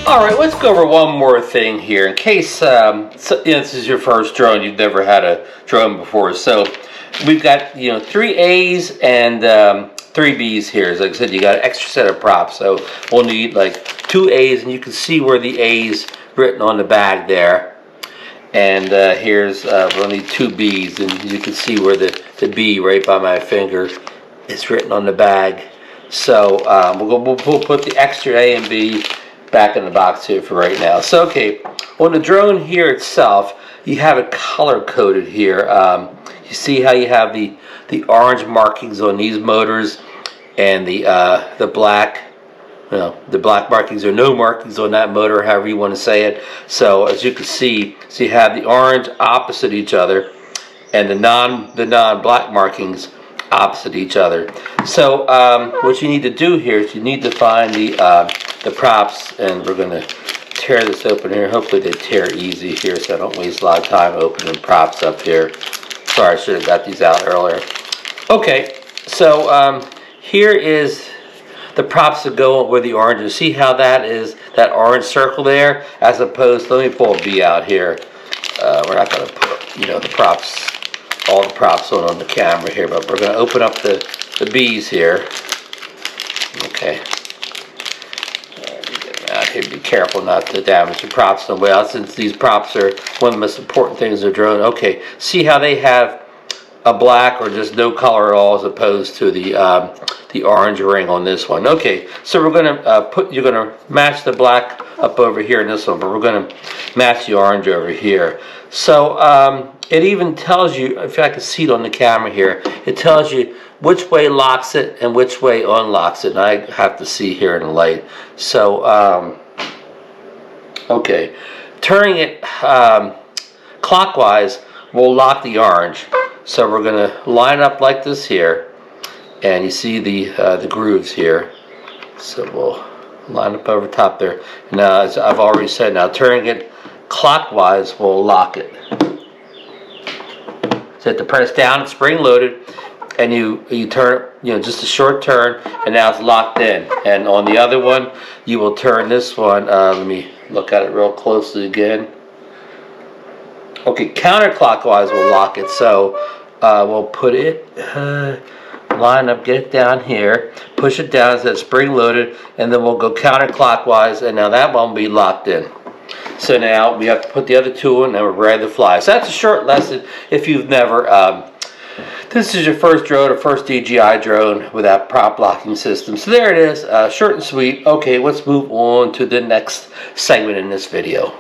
Alright, let's go over one more thing here in case this is your first drone, you've never had a drone before. So we've got 3 A's and 3 B's here. As like I said, you got an extra set of props, so we'll need like 2 A's, and you can see where the A's written on the bag there. And here's we'll need 2 B's, and you can see where the B right by my finger is written on the bag. So we'll put the extra A and B back in the box here for right now. So okay, on the drone here itself, you have it color coded here. You see how you have the orange markings on these motors, and the black, the black markings or no markings on that motor, however you want to say it. So as you can see, so you have the orange opposite each other, and the non-black markings opposite each other. So what you need to do here is you need to find the props, and we're going to tear this open here. Hopefully they tear easy here so I don't waste a lot of time opening props up here. Sorry, I should have got these out earlier. Okay, so here is the props that go where the orange is. See how that is, that orange circle there, as opposed to, let me pull a B out here. We're not going to put the props, all the props on the camera here, but we're going to open up the B's here. Okay. Get them out here. Be careful not to damage the props on the way out, since these props are one of the most important things in the drone. Okay, see how they have a black or just no color at all, as opposed to the orange ring on this one. Okay, so we're going to you're going to match the black up over here in this one, but we're going to match the orange over here. So it even tells you, if I can see it on the camera here, it tells you which way locks it and which way unlocks it. And I have to see here in the light. So okay, turning it clockwise will lock the orange. So we're going to line up like this here, and you see the grooves here. So we'll line up over top there. Now, as I've already said, now turning it clockwise will lock it. So you have to press down, it's spring loaded, and you turn it, just a short turn, and now it's locked in. And on the other one, you will turn this one. Let me look at it real closely again. Okay, counterclockwise will lock it. So we'll put it, line up, get it down here, push it down, so it's spring loaded, and then we'll go counterclockwise, and now that one will be locked in. So now we have to put the other two in, and we're ready to fly. So that's a short lesson if you've never, this is your first drone or first DJI drone with that prop locking system. So there it is, short and sweet. Okay, let's move on to the next segment in this video.